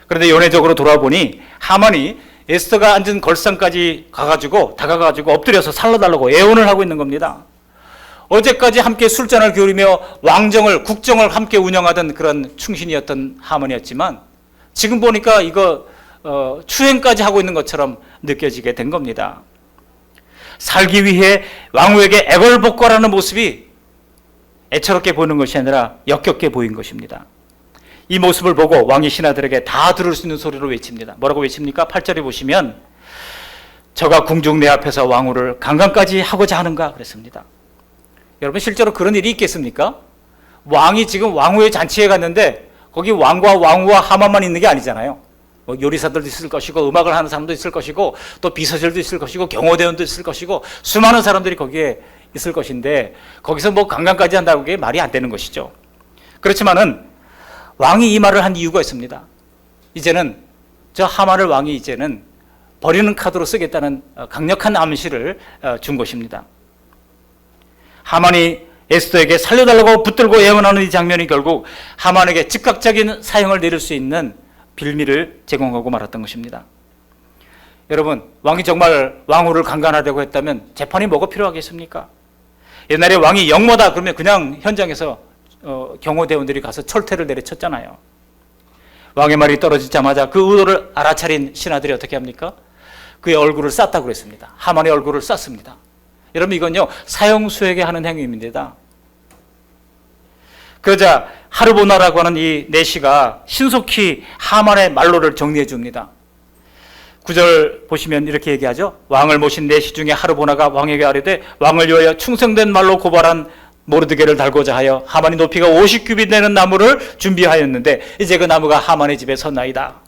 A: 그런데 연회적으로 돌아보니 하만이 에스더가 앉은 걸상까지 다가가가지고 엎드려서 살려달라고 애원을 하고 있는 겁니다. 어제까지 함께 술잔을 기울이며 국정을 함께 운영하던 그런 충신이었던 하만이었지만 지금 보니까 이거 추행까지 하고 있는 것처럼 느껴지게 된 겁니다. 살기 위해 왕후에게 애걸복걸하는 모습이 애처롭게 보이는 것이 아니라 역겹게 보인 것입니다. 이 모습을 보고 왕이 신하들에게 다 들을 수 있는 소리로 외칩니다. 뭐라고 외칩니까? 8절에 보시면 저가 궁중 내 앞에서 왕후를 강간까지 하고자 하는가 그랬습니다. 여러분, 실제로 그런 일이 있겠습니까? 왕이 지금 왕후의 잔치에 갔는데 거기 왕과 왕후와 하만만 있는 게 아니잖아요. 뭐 요리사들도 있을 것이고 음악을 하는 사람도 있을 것이고 또 비서실도 있을 것이고 경호대원도 있을 것이고 수많은 사람들이 거기에 있을 것인데 거기서 뭐 강간까지 한다고 그게 말이 안 되는 것이죠. 그렇지만은 왕이 이 말을 한 이유가 있습니다. 이제는 저 하만을 왕이 이제는 버리는 카드로 쓰겠다는 강력한 암시를 준 것입니다. 하만이 에스더에게 살려달라고 붙들고 애원하는 이 장면이 결국 하만에게 즉각적인 사형을 내릴 수 있는 빌미를 제공하고 말았던 것입니다. 여러분, 왕이 정말 왕후를 강간하려고 했다면 재판이 뭐가 필요하겠습니까? 옛날에 왕이 영모다 그러면 그냥 현장에서 경호대원들이 가서 철퇴를 내려쳤잖아요. 왕의 말이 떨어지자마자 그 의도를 알아차린 신하들이 어떻게 합니까? 그의 얼굴을 쌌다고 그랬습니다. 하만의 얼굴을 쌌습니다. 여러분, 이건요 사형수에게 하는 행위입니다. 그러자 하르보나라고 하는 이 내시가 신속히 하만의 말로를 정리해 줍니다. 9절 보시면 이렇게 얘기하죠. 왕을 모신 내시 중에 하르보나가 왕에게 아뢰되 왕을 위하여 충성된 말로 고발한 모르드게를 달고자 하여 하만이 높이가 50규빗 되는 나무를 준비하였는데 이제 그 나무가 하만의 집에 섰나이다.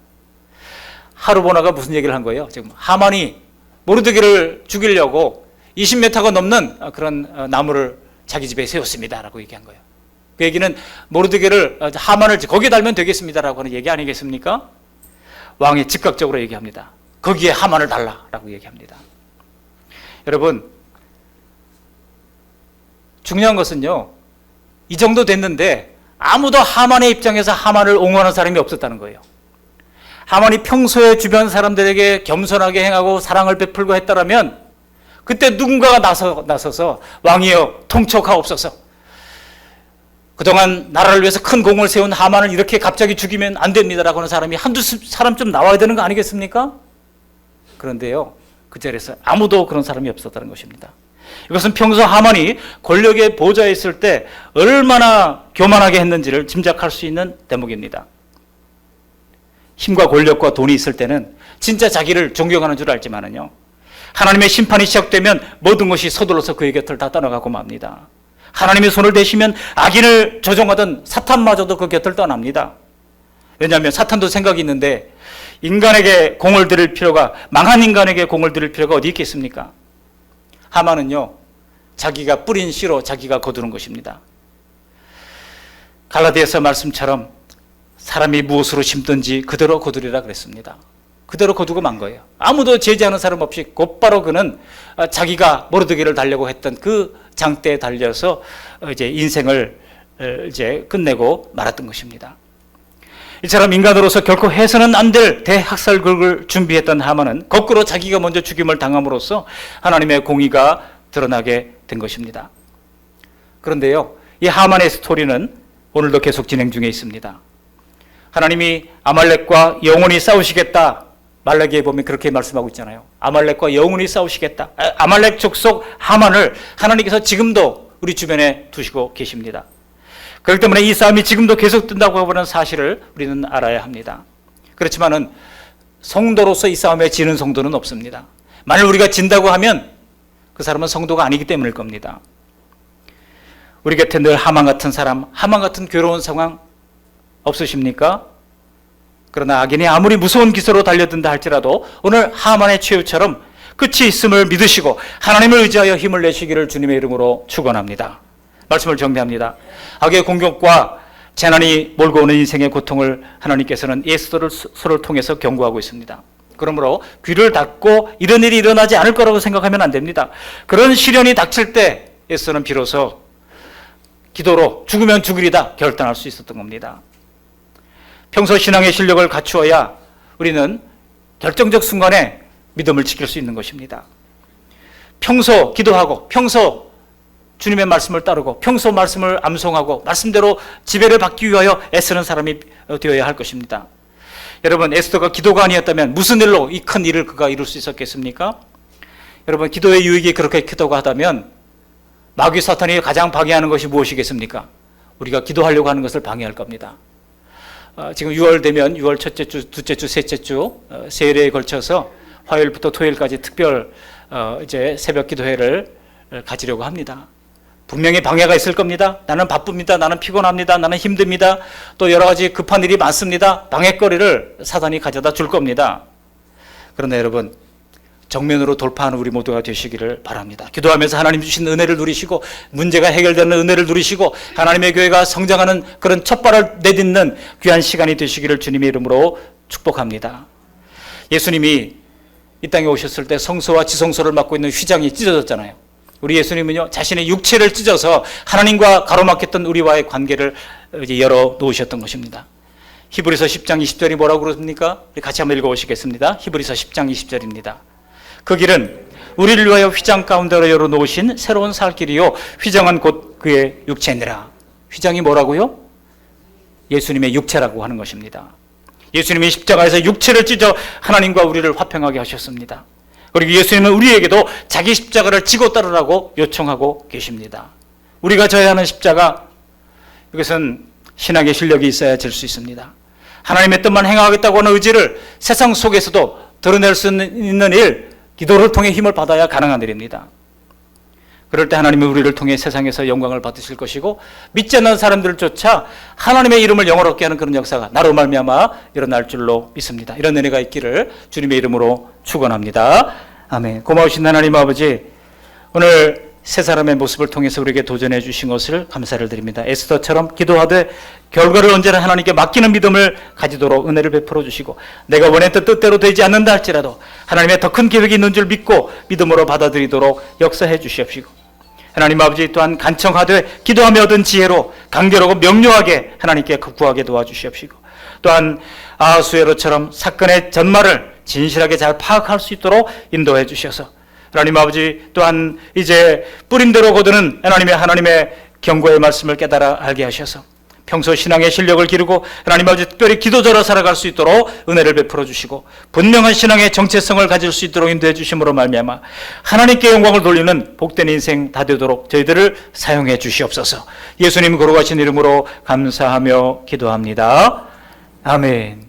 A: 하르보나가 무슨 얘기를 한 거예요? 지금 하만이 모르드게를 죽이려고 20m가 넘는 그런 나무를 자기 집에 세웠습니다라고 얘기한 거예요. 그 얘기는 모르드게를 하만을 거기에 달면 되겠습니다라고 하는 얘기 아니겠습니까? 왕이 즉각적으로 얘기합니다. 거기에 하만을 달라라고 얘기합니다. 여러분, 중요한 것은요, 이 정도 됐는데 아무도 하만의 입장에서 하만을 옹호하는 사람이 없었다는 거예요. 하만이 평소에 주변 사람들에게 겸손하게 행하고 사랑을 베풀고 했다라면 그때 누군가가 나서서 왕이여 통촉하옵소서, 그동안 나라를 위해서 큰 공을 세운 하만을 이렇게 갑자기 죽이면 안 됩니다라고 하는 사람이 한두 사람 좀 나와야 되는 거 아니겠습니까? 그런데요, 그 자리에서 아무도 그런 사람이 없었다는 것입니다. 이것은 평소 하만이 권력의 보좌에 있을 때 얼마나 교만하게 했는지를 짐작할 수 있는 대목입니다. 힘과 권력과 돈이 있을 때는 진짜 자기를 존경하는 줄 알지만은요, 하나님의 심판이 시작되면 모든 것이 서둘러서 그의 곁을 다 떠나가고 맙니다. 하나님의 손을 대시면 악인을 조종하던 사탄마저도 그 곁을 떠납니다. 왜냐하면 사탄도 생각이 있는데 인간에게 공을 들일 필요가, 망한 인간에게 공을 들일 필요가 어디 있겠습니까? 하만은요, 자기가 뿌린 씨로 자기가 거두는 것입니다. 갈라디아서 말씀처럼 사람이 무엇으로 심든지 그대로 거두리라 그랬습니다. 그대로 거두고 만 거예요. 아무도 제지하는 사람 없이 곧바로 그는 자기가 모르드게를 달려고 했던 그 장대에 달려서 이제 인생을 이제 끝내고 말았던 것입니다. 이처럼 인간으로서 결코 해서는 안 될 대학살극을 준비했던 하만은 거꾸로 자기가 먼저 죽임을 당함으로써 하나님의 공의가 드러나게 된 것입니다. 그런데요, 이 하만의 스토리는 오늘도 계속 진행 중에 있습니다. 하나님이 아말렉과 영원히 싸우시겠다, 말라기에 보면 그렇게 말씀하고 있잖아요. 아말렉과 영원히 싸우시겠다. 아말렉 족속 하만을 하나님께서 지금도 우리 주변에 두시고 계십니다. 그렇기 때문에 이 싸움이 지금도 계속된다고 하는 사실을 우리는 알아야 합니다. 그렇지만은 성도로서 이 싸움에 지는 성도는 없습니다. 만일 우리가 진다고 하면 그 사람은 성도가 아니기 때문일 겁니다. 우리 곁에 늘 하만 같은 사람, 하만 같은 괴로운 상황 없으십니까? 그러나 악인이 아무리 무서운 기세로 달려든다 할지라도 오늘 하만의 최후처럼 끝이 있음을 믿으시고 하나님을 의지하여 힘을 내시기를 주님의 이름으로 축원합니다. 말씀을 정리합니다. 악의 공격과 재난이 몰고 오는 인생의 고통을 하나님께서는 에스더를 통해서 경고하고 있습니다. 그러므로 귀를 닫고 이런 일이 일어나지 않을 거라고 생각하면 안 됩니다. 그런 시련이 닥칠 때 에스더는 비로소 기도로 죽으면 죽으리다 결단할 수 있었던 겁니다. 평소 신앙의 실력을 갖추어야 우리는 결정적 순간에 믿음을 지킬 수 있는 것입니다. 평소 기도하고 평소 주님의 말씀을 따르고 평소 말씀을 암송하고 말씀대로 지배를 받기 위하여 애쓰는 사람이 되어야 할 것입니다. 여러분, 에스더가 기도가 아니었다면 무슨 일로 이 큰 일을 그가 이룰 수 있었겠습니까? 여러분, 기도의 유익이 그렇게 크다고 하다면 마귀 사탄이 가장 방해하는 것이 무엇이겠습니까? 우리가 기도하려고 하는 것을 방해할 겁니다. 지금 6월 되면 6월 첫째 주, 둘째 주, 셋째 주 세일에 걸쳐서 화요일부터 토요일까지 특별 이제 새벽 기도회를 가지려고 합니다. 분명히 방해가 있을 겁니다. 나는 바쁩니다. 나는 피곤합니다. 나는 힘듭니다. 또 여러 가지 급한 일이 많습니다. 방해거리를 사단이 가져다 줄 겁니다. 그런데 여러분, 정면으로 돌파하는 우리 모두가 되시기를 바랍니다. 기도하면서 하나님 주신 은혜를 누리시고 문제가 해결되는 은혜를 누리시고 하나님의 교회가 성장하는 그런 첫발을 내딛는 귀한 시간이 되시기를 주님의 이름으로 축복합니다. 예수님이 이 땅에 오셨을 때 성소와 지성소를 맡고 있는 휘장이 찢어졌잖아요. 우리 예수님은요, 자신의 육체를 찢어서 하나님과 가로막혔던 우리와의 관계를 이제 열어 놓으셨던 것입니다. 히브리서 10장 20절이 뭐라고 그럽니까? 우리 같이 한번 읽어보시겠습니다. 히브리서 10장 20절입니다. 그 길은 우리를 위하여 휘장 가운데로 열어놓으신 새로운 살 길이요 휘장은 곧 그의 육체니라. 휘장이 뭐라고요? 예수님의 육체라고 하는 것입니다. 예수님이 십자가에서 육체를 찢어 하나님과 우리를 화평하게 하셨습니다. 그리고 예수님은 우리에게도 자기 십자가를 지고 따르라고 요청하고 계십니다. 우리가 져야 하는 십자가, 이것은 신학의 실력이 있어야 질 수 있습니다. 하나님의 뜻만 행하겠다고 하는 의지를 세상 속에서도 드러낼 수 있는 일, 기도를 통해 힘을 받아야 가능한 일입니다. 그럴 때 하나님은 우리를 통해 세상에서 영광을 받으실 것이고 믿지 않는 사람들조차 하나님의 이름을 영어롭게 하는 그런 역사가 나로 말미암아 일어날 줄로 믿습니다. 이런 은혜가 있기를 주님의 이름으로 축원합니다. 아멘. 고마우신 하나님 아버지, 오늘 세 사람의 모습을 통해서 우리에게 도전해 주신 것을 감사를 드립니다. 에스더처럼 기도하되 결과를 언제나 하나님께 맡기는 믿음을 가지도록 은혜를 베풀어 주시고, 내가 원했던 뜻대로 되지 않는다 할지라도 하나님의 더 큰 계획이 있는 줄 믿고 믿음으로 받아들이도록 역사해 주시옵시고, 하나님 아버지 또한 간청하되 기도하며 얻은 지혜로 간결하고 명료하게 하나님께 구하게 도와주시옵시고, 또한 아하수에로처럼 사건의 전말을 진실하게 잘 파악할 수 있도록 인도해 주셔서, 하나님 아버지 또한 이제 뿌림대로 거두는 하나님의 경고의 말씀을 깨달아 알게 하셔서 평소 신앙의 실력을 기르고 하나님 아버지 특별히 기도자로 살아갈 수 있도록 은혜를 베풀어 주시고, 분명한 신앙의 정체성을 가질 수 있도록 인도해 주심으로 말미암아 하나님께 영광을 돌리는 복된 인생 다 되도록 저희들을 사용해 주시옵소서. 예수님 거룩하신 이름으로 감사하며 기도합니다. 아멘.